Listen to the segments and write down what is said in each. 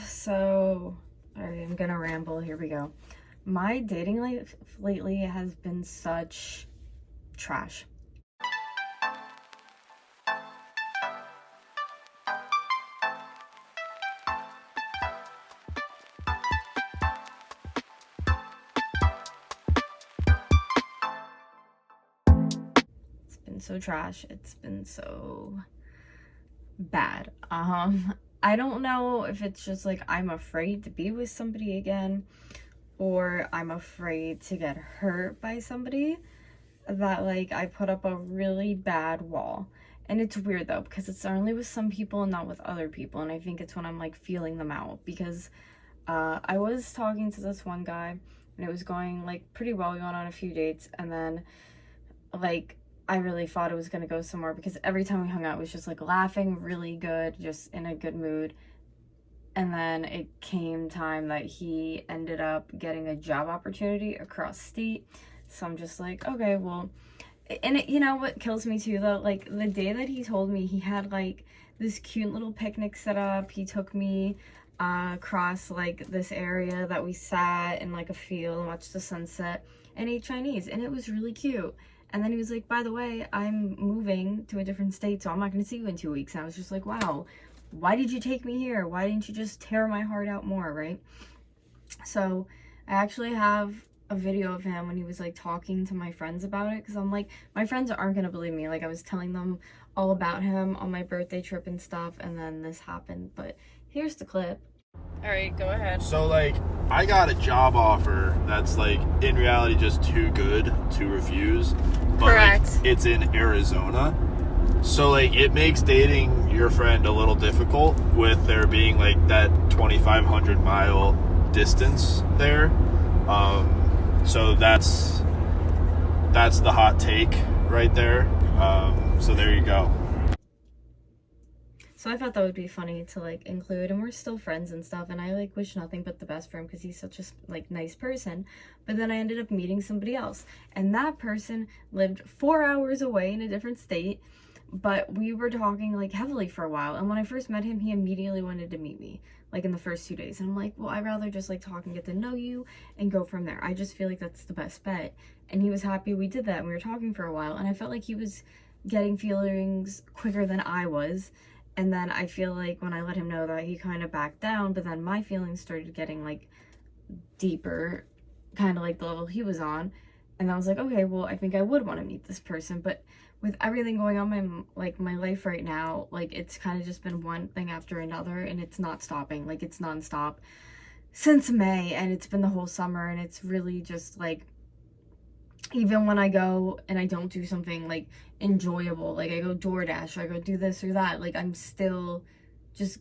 So, alright, I'm gonna ramble. Here we go. My dating life lately has been such trash. It's been so trash. It's been so bad. I don't know if it's just like I'm afraid to be with somebody again, or I'm afraid to get hurt by somebody, that like I put up a really bad wall. And it's weird though, because it's only with some people and not with other people, and I think it's when I'm like feeling them out, because I was talking to this one guy and it was going like pretty well. We went on a few dates, and then like I really thought it was gonna go somewhere, because every time we hung out it was just like laughing really good, just in a good mood. And then it came time that he ended up getting a job opportunity across state. So I'm just like, okay, well, and it, you know what kills me too though, like the day that he told me, he had like this cute little picnic set up. He took me across like this area that we sat in like a field and watched the sunset and ate Chinese, and it was really cute. And then he was like, by the way, I'm moving to a different state, so I'm not going to see you in 2 weeks. And I was just like, wow, why did you take me here? Why didn't you just tear my heart out more, right? So I actually have a video of him when he was like talking to my friends about it, because I'm like, my friends aren't going to believe me. Like I was telling them all about him on my birthday trip and stuff, and then this happened. But here's the clip. All right, go ahead. So, like, I got a job offer that's, like, in reality just too good to refuse. But, Correct. like, it's in Arizona. So, like, it makes dating your friend a little difficult with there being, like, that 2,500 mile distance there. So that's the hot take right there. So there you go. So I thought that would be funny to like include, and we're still friends and stuff, and I like wish nothing but the best for him because he's such a like nice person. But then I ended up meeting somebody else, and that person lived 4 hours away in a different state, but we were talking like heavily for a while. And when I first met him, he immediately wanted to meet me like in the first 2 days, and I'm like, well, I'd rather just like talk and get to know you and go from there. I just feel like that's the best bet. And he was happy we did that, and we were talking for a while, and I felt like he was getting feelings quicker than I was. And then I feel like when I let him know that, he kind of backed down, but then my feelings started getting like deeper, kind of like the level he was on. And I was like, okay, well, I think I would want to meet this person. But with everything going on in like my life right now, like it's kind of just been one thing after another, and it's not stopping. Like it's nonstop since May, and it's been the whole summer, and it's really just like, even when I go and I don't do something like enjoyable, like I go DoorDash or I go do this or that, like I'm still just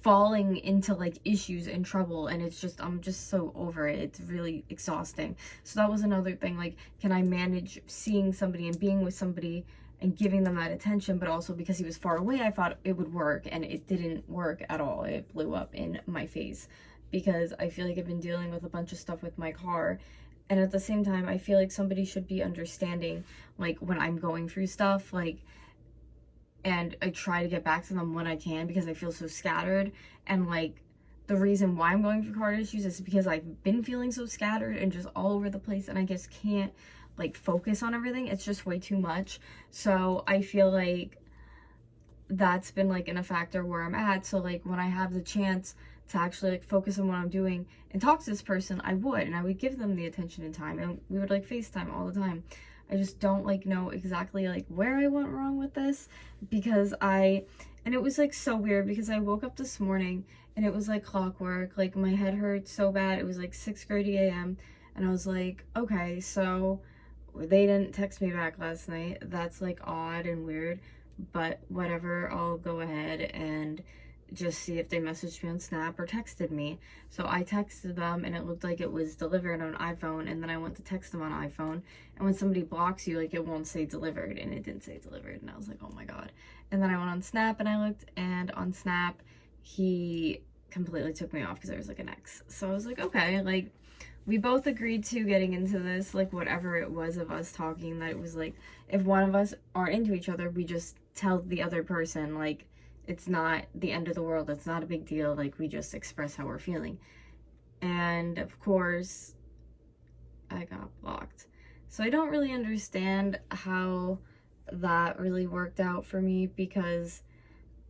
falling into like issues and trouble, and it's just, I'm just so over it. It's really exhausting. So that was another thing, like, can I manage seeing somebody and being with somebody and giving them that attention, but also because he was far away, I thought it would work, and it didn't work at all. It blew up in my face because I feel like I've been dealing with a bunch of stuff with my car. And at the same time, I feel like somebody should be understanding, like, when I'm going through stuff, like, and I try to get back to them when I can, because I feel so scattered. And, like, the reason why I'm going through car issues is because I've been feeling so scattered and just all over the place, and I just can't, like, focus on everything. It's just way too much. So I feel like that's been, like, a factor where I'm at. So, like, when I have the chance to actually like focus on what I'm doing and talk to this person, I would, and I would give them the attention and time, and we would like FaceTime all the time. I just don't like know exactly like where I went wrong with this, because and it was like so weird, because I woke up this morning and it was like clockwork. Like my head hurt so bad. It was like 6:30 a.m. and I was like, okay, so they didn't text me back last night. That's like odd and weird, but whatever, I'll go ahead and just see if they messaged me on Snap or texted me. So I texted them, and it looked like it was delivered on iPhone, and then I went to text them on iPhone, and when somebody blocks you, like, it won't say delivered, and it didn't say delivered, and I was like, oh my god. And then I went on Snap and I looked, and on Snap he completely took me off because there was like an X. So I was like, okay, like, we both agreed to getting into this, like, whatever it was of us talking, that it was like, if one of us aren't into each other, we just tell the other person, like, It's not the end of the world. It's not a big deal. Like, we just express how we're feeling. And of course, I got blocked. So I don't really understand how that really worked out for me, because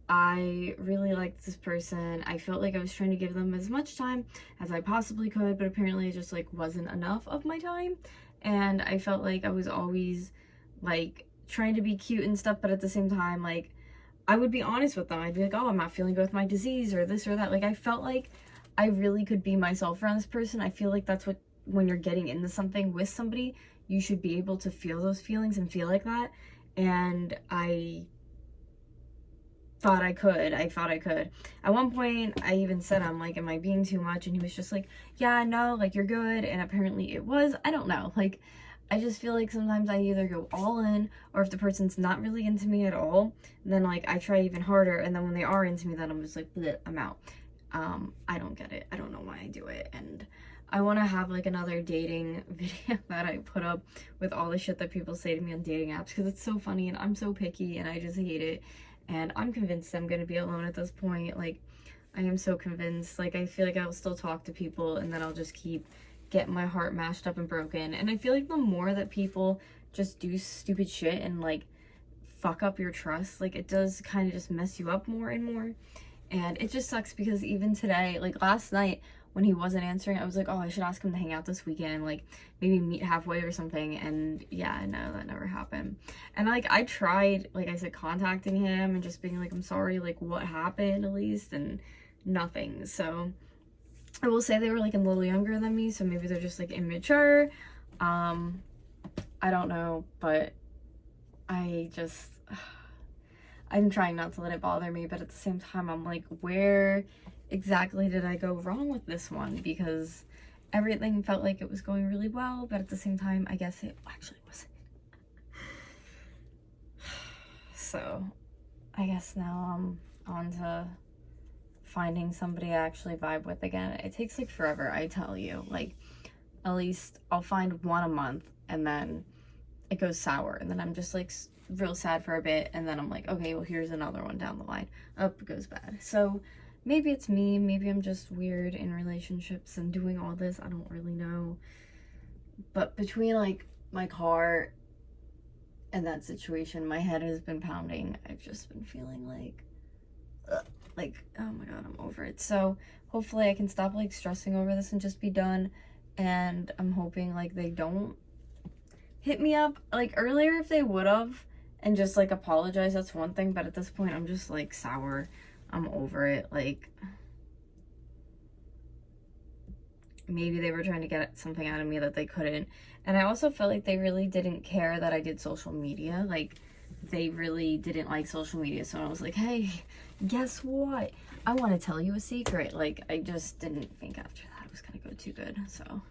I really liked this person. I felt like I was trying to give them as much time as I possibly could, but apparently it just like wasn't enough of my time. And I felt like I was always like trying to be cute and stuff, but at the same time, like, I would be honest with them. I'd be like, oh, I'm not feeling good with my disease or this or that. Like, I felt like I really could be myself around this person. I feel like that's what, when you're getting into something with somebody, you should be able to feel those feelings and feel like that. And I thought I could. At one point, I even said, I'm like, am I being too much? And he was just like, yeah, no, like, you're good. And apparently it was. I don't know. Like, I just feel like sometimes I either go all in, or if the person's not really into me at all, then like I try even harder. And then when they are into me, then I'm just like, bleh, I'm out. I don't get it. I don't know why I do it. And I want to have like another dating video that I put up with all the shit that people say to me on dating apps, because it's so funny and I'm so picky and I just hate it. And I'm convinced I'm gonna be alone at this point. Like, I am so convinced. Like, I feel like I'll still talk to people and then I'll just keep getting my heart mashed up and broken. And I feel like the more that people just do stupid shit and like fuck up your trust, like, it does kind of just mess you up more and more. And it just sucks, because even today, like last night when he wasn't answering, I was like, oh, I should ask him to hang out this weekend, like maybe meet halfway or something. And yeah, no, that never happened. And like, I tried, like I said, contacting him and just being like, I'm sorry, like what happened at least, and nothing. So I will say they were like a little younger than me, so maybe they're just like immature. I don't know, but I'm trying not to let it bother me, but at the same time, I'm like, where exactly did I go wrong with this one? Because everything felt like it was going really well, but at the same time, I guess it actually wasn't. So I guess now I'm on to finding somebody I actually vibe with again. It takes like forever, I tell you. Like, at least I'll find one a month and then it goes sour, and then I'm just like real sad for a bit, and then I'm like, okay, well, here's another one down the line. Up it goes bad. So maybe it's me, maybe I'm just weird in relationships and doing all this, I don't really know. But between like my car and that situation, my head has been pounding. I've just been feeling like oh my god, I'm over it. So hopefully I can stop like stressing over this and just be done. And I'm hoping like they don't hit me up. Like, earlier, if they would have and just like apologize, that's one thing, but at this point I'm just like sour. I'm over it. Like, maybe they were trying to get something out of me that they couldn't. And I also felt like they really didn't care that I did social media. Like, they really didn't like social media. So I was like, hey, guess what? I want to tell you a secret. Like, I just didn't think after that it was gonna go too good. So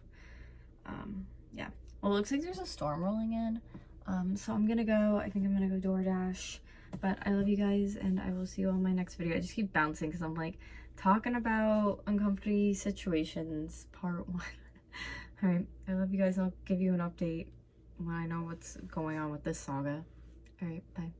yeah. Well, it looks like there's a storm rolling in. So I'm gonna go. I think I'm gonna go DoorDash. But I love you guys, and I will see you on my next video. I just keep bouncing because I'm like talking about uncomfortable situations, part 1. All right, I love you guys. I'll give you an update when I know what's going on with this saga. All right, bye.